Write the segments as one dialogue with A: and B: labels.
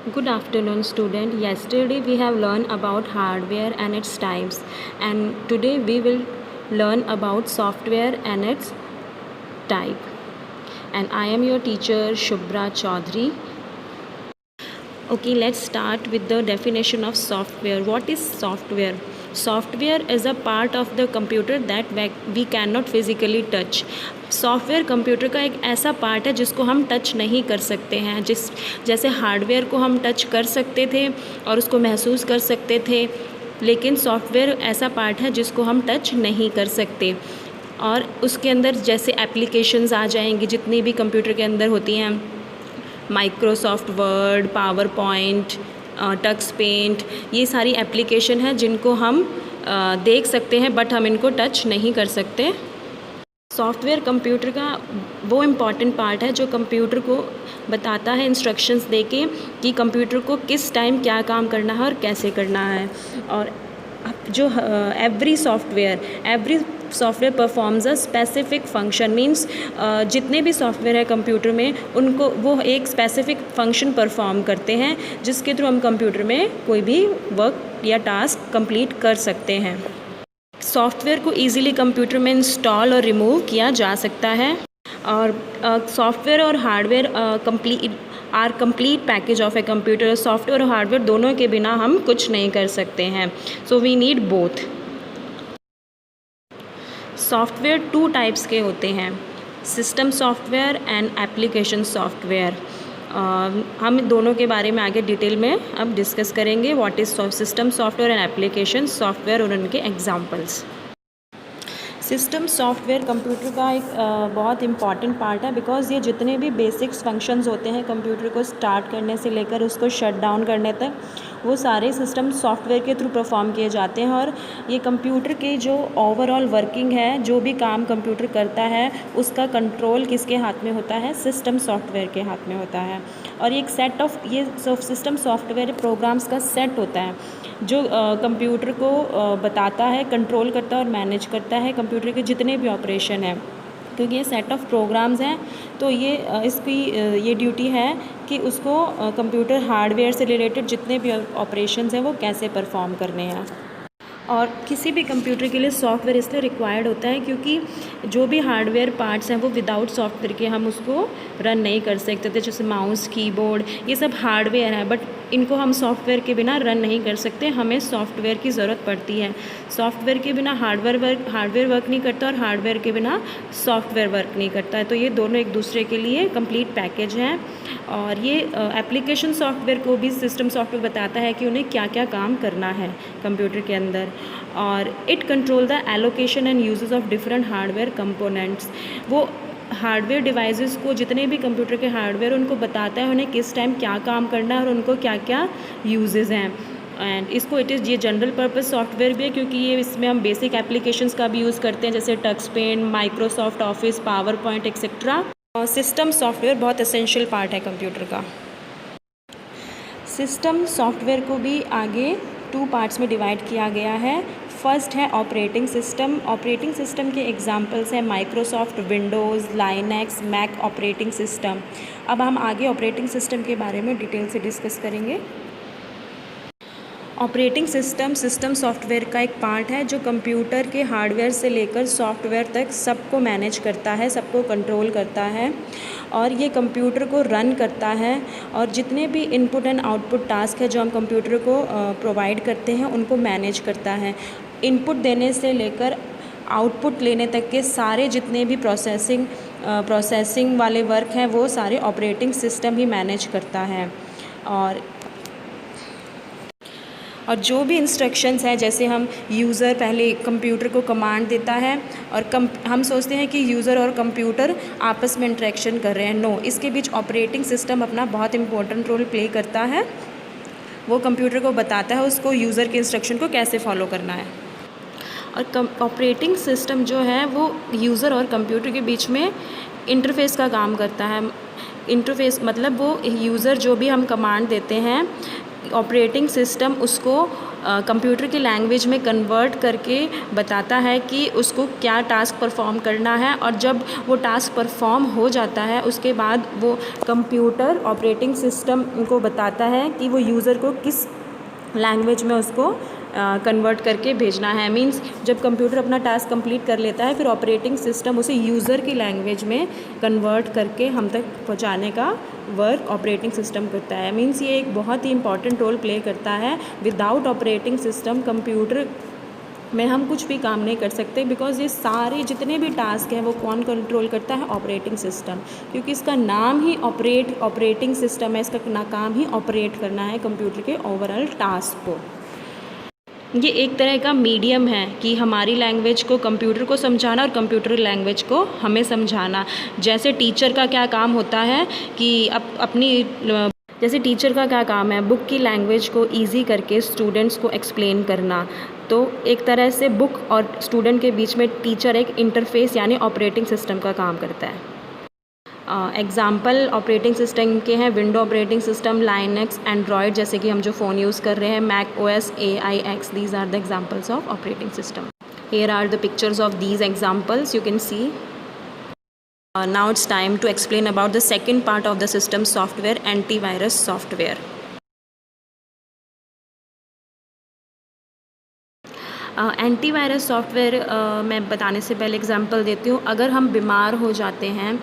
A: Good afternoon, student. Yesterday we have learned about hardware and its types, and today we will learn about software and its type. And I am your teacher Shubhra Chaudhary. Okay, let's start with the definition of software. What is software? Software is a part of the computer that we cannot physically touch. Software computer का एक ऐसा part है जिसको हम touch नहीं कर सकते हैं। जैसे हार्डवेयर को हम टच कर सकते थे और उसको महसूस कर सकते थे, लेकिन सॉफ्टवेयर ऐसा पार्ट है जिसको हम टच नहीं कर सकते। और उसके अंदर जैसे एप्लीकेशंस आ जाएंगी जितनी भी कंप्यूटर के अंदर होती हैं, Microsoft Word, PowerPoint, Tux Paint, ये सारी एप्लीकेशन है जिनको हम देख सकते हैं बट हम इनको टच नहीं कर सकते। सॉफ्टवेयर कंप्यूटर का वो इम्पॉर्टेंट पार्ट है जो कंप्यूटर को बताता है इंस्ट्रक्शंस देके कि कंप्यूटर को किस टाइम क्या काम करना है और कैसे करना है। और जो every software performs a specific function, means जितने भी सॉफ्टवेयर है कंप्यूटर में उनको वो एक स्पेसिफिक फंक्शन परफॉर्म करते हैं जिसके थ्रू हम कंप्यूटर में कोई भी वर्क या टास्क कंप्लीट कर सकते हैं। सॉफ्टवेयर को इजीली कंप्यूटर में इंस्टॉल और रिमूव किया जा सकता है। और सॉफ्टवेयर और hardware complete package of a computer. Software और हार्डवेयर दोनों के बिना हम कुछ नहीं कर सकते हैं, so we need both. Software two types के होते हैं, system software and application software. हम दोनों के बारे में आगे डिटेल में अब डिस्कस करेंगे। What is system software and application software और उनके एग्जांपल्स। सिस्टम सॉफ्टवेयर कंप्यूटर का एक बहुत इम्पॉर्टेंट पार्ट है, बिकॉज़ ये जितने भी बेसिक्स फंक्शंस होते हैं कंप्यूटर को स्टार्ट करने से लेकर उसको शट डाउन करने तक, वो सारे सिस्टम सॉफ्टवेयर के थ्रू परफॉर्म किए जाते हैं। और ये कंप्यूटर के जो ओवरऑल वर्किंग है, जो भी काम कंप्यूटर करता है, उसका कंट्रोल किसके हाथ में होता है? सिस्टम सॉफ्टवेयर के हाथ में होता है। और ये सिस्टम सॉफ्टवेयर प्रोग्राम्स का सेट होता है जो कंप्यूटर को बताता है, कंट्रोल करता है और मैनेज करता है कंप्यूटर के जितने भी ऑपरेशन हैं। क्योंकि ये सेट ऑफ प्रोग्राम्स हैं तो ये ड्यूटी है कि उसको कंप्यूटर हार्डवेयर से रिलेटेड जितने भी ऑपरेशंस हैं वो कैसे परफॉर्म करने हैं। और किसी भी कंप्यूटर के लिए सॉफ्टवेयर इसलिए रिक्वायर्ड होता है क्योंकि जो भी हार्डवेयर पार्ट्स हैं वो विदाउट सॉफ्टवेयर के हम उसको रन नहीं कर सकते थे। जैसे माउस, कीबोर्ड, ये सब हार्डवेयर है बट इनको हम सॉफ्टवेयर के बिना रन नहीं कर सकते, हमें सॉफ्टवेयर की ज़रूरत पड़ती है। सॉफ्टवेयर के बिना हार्डवेयर वर्क नहीं करता और हार्डवेयर के बिना सॉफ्टवेयर वर्क नहीं करता है। तो ये दोनों एक दूसरे के लिए कंप्लीट पैकेज हैं। और ये एप्लीकेशन सॉफ्टवेयर को भी सिस्टम सॉफ्टवेयर बताता है कि उन्हें क्या क्या काम करना है कंप्यूटर के अंदर। और it control the allocation and uses of different hardware components. वो हार्डवेयर डिवाइसेस को, जितने भी कंप्यूटर के हार्डवेयर, उनको बताता है उन्हें किस टाइम क्या काम करना है और उनको क्या क्या यूजेस हैं। एंड ये जनरल पर्पस सॉफ्टवेयर भी है क्योंकि ये इसमें हम बेसिक एप्लीकेशंस का भी यूज़ करते हैं जैसे Tux Paint, Microsoft Office, PowerPoint etcetera. System software बहुत एसेंशियल पार्ट है कंप्यूटर का। सिस्टम सॉफ्टवेयर को भी आगे 2 पार्ट्स में डिवाइड किया गया है। फर्स्ट है ऑपरेटिंग सिस्टम। ऑपरेटिंग सिस्टम के एग्जांपल्स हैं Microsoft Windows, Linux, Mac operating system. अब हम आगे ऑपरेटिंग सिस्टम के बारे में डिटेल से डिस्कस करेंगे। ऑपरेटिंग सिस्टम सॉफ्टवेयर का एक पार्ट है जो कंप्यूटर के हार्डवेयर से लेकर सॉफ्टवेयर तक सबको मैनेज करता है, सबको कंट्रोल करता है और ये कंप्यूटर को रन करता है। और जितने भी इनपुट एंड आउटपुट टास्क है जो हम कंप्यूटर को प्रोवाइड करते हैं उनको मैनेज करता है। इनपुट देने से लेकर आउटपुट लेने तक के सारे जितने भी प्रोसेसिंग वाले वर्क हैं वो सारे ऑपरेटिंग सिस्टम ही मैनेज करता है। और जो भी इंस्ट्रक्शंस है, जैसे हम यूज़र पहले कंप्यूटर को कमांड देता है और हम सोचते हैं कि यूज़र और कंप्यूटर आपस में इंटरेक्शन कर रहे हैं। नो, इसके बीच ऑपरेटिंग सिस्टम अपना बहुत इंपॉर्टेंट रोल प्ले करता है। वो कंप्यूटर को बताता है उसको यूज़र के इंस्ट्रक्शन को कैसे फॉलो करना है। और ऑपरेटिंग सिस्टम जो है वो यूज़र और कंप्यूटर के बीच में इंटरफेस का काम करता है। इंटरफेस मतलब वो यूज़र जो भी हम कमांड देते हैं, ऑपरेटिंग सिस्टम उसको कंप्यूटर की लैंग्वेज में कन्वर्ट करके बताता है कि उसको क्या टास्क परफॉर्म करना है, और जब वो टास्क परफॉर्म हो जाता है उसके बाद वो कंप्यूटर ऑपरेटिंग सिस्टम को बताता है कि वो यूज़र को किस लैंग्वेज में उसको कन्वर्ट करके भेजना है। मींस जब कंप्यूटर अपना टास्क कंप्लीट कर लेता है फिर ऑपरेटिंग सिस्टम उसे यूज़र की लैंग्वेज में कन्वर्ट करके हम तक पहुंचाने का वर्क ऑपरेटिंग सिस्टम करता है। मींस ये एक बहुत ही इंपॉर्टेंट रोल प्ले करता है। विदाउट ऑपरेटिंग सिस्टम कंप्यूटर में हम कुछ भी काम नहीं कर सकते, बिकॉज़ ये सारे जितने भी टास्क हैं वो कौन कंट्रोल करता है? ऑपरेटिंग सिस्टम, क्योंकि इसका नाम ही ऑपरेटिंग सिस्टम है। इसका काम ही ऑपरेट करना है कंप्यूटर के ओवरऑल टास्क को। ये एक तरह का मीडियम है कि हमारी लैंग्वेज को कंप्यूटर को समझाना और कंप्यूटर लैंग्वेज को हमें समझाना। जैसे टीचर का क्या काम होता है कि जैसे टीचर का क्या काम है? बुक की लैंग्वेज को इजी करके स्टूडेंट्स को एक्सप्लेन करना। तो एक तरह से बुक और स्टूडेंट के बीच में टीचर एक इंटरफेस यानी ऑपरेटिंग सिस्टम का काम करता है। एग्ज़ाम्पल ऑपरेटिंग सिस्टम के हैं window operating system, Linux, Android, जैसे कि हम जो फ़ोन यूज़ कर रहे हैं, Mac OS, AIX, these are the examples of operating system. Here are the pictures of these examples you can see. Now it's time to explain about the second part of the system software, antivirus software. Antivirus software मैं बताने से पहले example देती हूँ। अगर हम बीमार हो जाते हैं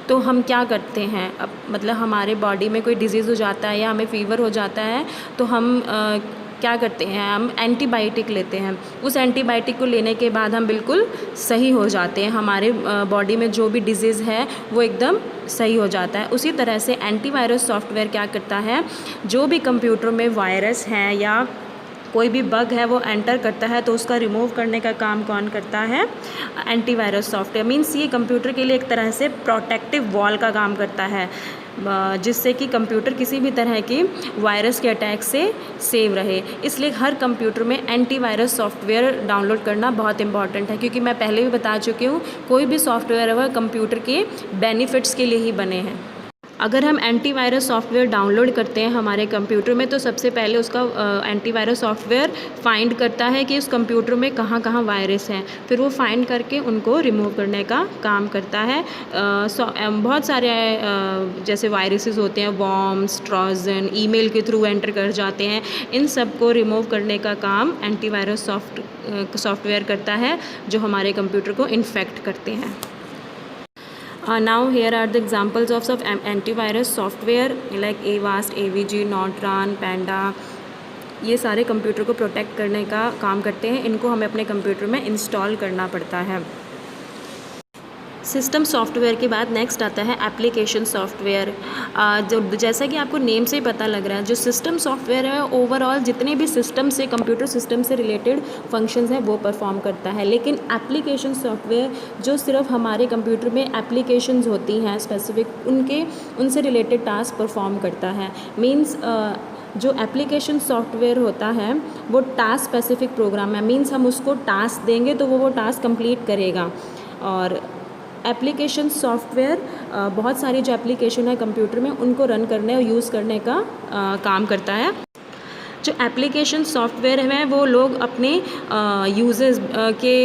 A: तो हम क्या करते हैं? अब मतलब हमारे बॉडी में कोई डिजीज़ हो जाता है या हमें फ़ीवर हो जाता है तो हम क्या करते हैं? हम एंटीबायोटिक लेते हैं। उस एंटीबायोटिक को लेने के बाद हम बिल्कुल सही हो जाते हैं। हमारे बॉडी में जो भी डिजीज़ है वो एकदम सही हो जाता है। उसी तरह से एंटीवायरस सॉफ्टवेयर क्या करता है? जो भी कंप्यूटर में वायरस हैं या कोई भी बग है वो एंटर करता है तो उसका रिमूव करने का काम कौन करता है? Antivirus software. मींस ये कंप्यूटर के लिए एक तरह से प्रोटेक्टिव वॉल का काम करता है, जिससे कि कंप्यूटर किसी भी तरह की वायरस के अटैक से सेव रहे। इसलिए हर कंप्यूटर में एंटीवायरस सॉफ्टवेयर डाउनलोड करना बहुत इंपॉर्टेंट है, क्योंकि मैं पहले भी बता चुकी हूँ कोई भी सॉफ्टवेयर है वह कंप्यूटर के बेनिफिट्स के लिए ही बने हैं। अगर हम एंटीवायरस सॉफ्टवेयर डाउनलोड करते हैं हमारे कंप्यूटर में तो सबसे पहले उसका एंटीवायरस सॉफ्टवेयर फाइंड करता है कि उस कंप्यूटर में कहाँ कहाँ वायरस हैं, फिर वो फाइंड करके उनको रिमूव करने का काम करता है। बहुत सारे जैसे वायरसेस होते हैं, वॉर्म्स, ट्रोजन, ईमेल के थ्रू एंटर कर जाते हैं, इन सब को रिमूव करने का काम एंटीवायरस सॉफ्टवेयर करता है जो हमारे कंप्यूटर को इन्फेक्ट करते हैं। Now here are the examples of antivirus software like Avast, AVG, Nortran, Panda। ये सारे कंप्यूटर को प्रोटेक्ट करने का काम करते हैं। इनको हमें अपने कंप्यूटर में इंस्टॉल करना पड़ता है। सिस्टम सॉफ्टवेयर के बाद नेक्स्ट आता है एप्लीकेशन सॉफ्टवेयर। जो जैसा कि आपको नेम से ही पता लग रहा है, जो सिस्टम सॉफ्टवेयर है ओवरऑल जितने भी सिस्टम से कंप्यूटर सिस्टम से रिलेटेड फंक्शंस हैं वो परफॉर्म करता है। लेकिन एप्लीकेशन सॉफ्टवेयर जो सिर्फ हमारे कंप्यूटर में एप्लीकेशंस होती हैं स्पेसिफिक, उनसे रिलेटेड टास्क परफॉर्म करता है। मीन्स जो एप्लीकेशन सॉफ्टवेयर होता है वो टास्क स्पेसिफिक प्रोग्राम है। मीन्स हम उसको टास्क देंगे तो वो टास्क कंप्लीट करेगा। और एप्लीकेशन सॉफ्टवेयर बहुत सारी जो एप्लीकेशन है कंप्यूटर में उनको रन करने और यूज़ करने का काम करता है। जो एप्लीकेशन सॉफ्टवेयर है वो लोग अपने यूजेस के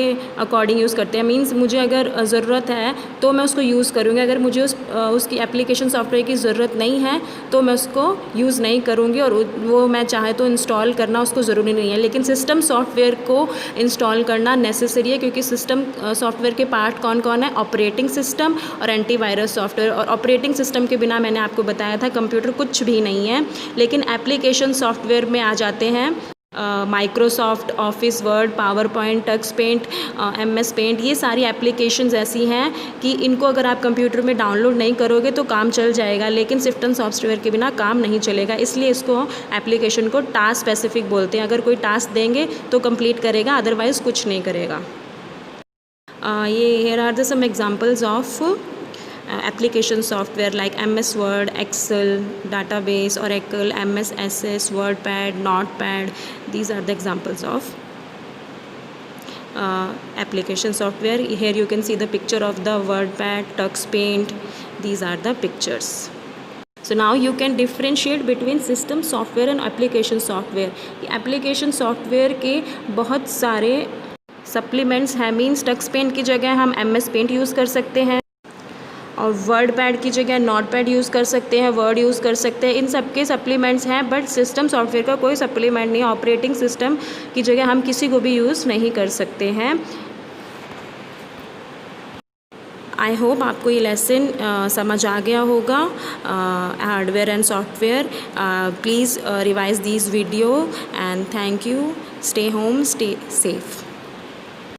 A: अकॉर्डिंग यूज़ करते हैं। मींस मुझे अगर ज़रूरत है तो मैं उसको यूज़ करूँगी, अगर मुझे उसकी एप्लीकेशन सॉफ्टवेयर की ज़रूरत नहीं है तो मैं उसको यूज़ नहीं करूँगी, और वो मैं चाहे तो इंस्टॉल करना उसको ज़रूरी नहीं है। लेकिन सिस्टम सॉफ्टवेयर को इंस्टॉल करना नेसेसरी है, क्योंकि सिस्टम सॉफ्टवेयर के पार्ट कौन कौन है? ऑपरेटिंग सिस्टम और एंटीवायरस सॉफ्टवेयर। और ऑपरेटिंग सिस्टम के बिना मैंने आपको बताया था कंप्यूटर कुछ भी नहीं है। लेकिन एप्लीकेशन सॉफ्टवेयर में आ जाते हैं Microsoft Office, Word, PowerPoint, Tux Paint, MS paint. ये सारी एप्लीकेशंस ऐसी हैं कि इनको अगर आप कंप्यूटर में डाउनलोड नहीं करोगे तो काम चल जाएगा, लेकिन सिस्टम सॉफ्टवेयर के बिना काम नहीं चलेगा। इसलिए इसको एप्लीकेशन को टास्क स्पेसिफिक बोलते हैं। अगर कोई टास्क देंगे तो कंप्लीट करेगा, अदरवाइज़ कुछ नहीं करेगा। ये here are the some examples of application software like MS Word, Excel, database, Oracle, MS Access, WordPad, Notepad. These are the examples of application software. Here you can see the picture of the WordPad, Tux Paint. These are the pictures. So now you can differentiate between system software and application software. Application software के बहुत सारे supplements हैं, means Tux paint की जगह हम MS paint use कर सकते हैं, और वर्ड पैड की जगह नोट पैड यूज़ कर सकते हैं, वर्ड यूज़ कर सकते हैं। इन सब के सप्लीमेंट्स हैं, बट सिस्टम सॉफ्टवेयर का कोई सप्लीमेंट नहीं। ऑपरेटिंग सिस्टम की जगह हम किसी को भी यूज़ नहीं कर सकते हैं। आई होप आपको ये लेसन समझ आ गया होगा, hardware and software. Please revise this video and thank you. Stay home, stay safe.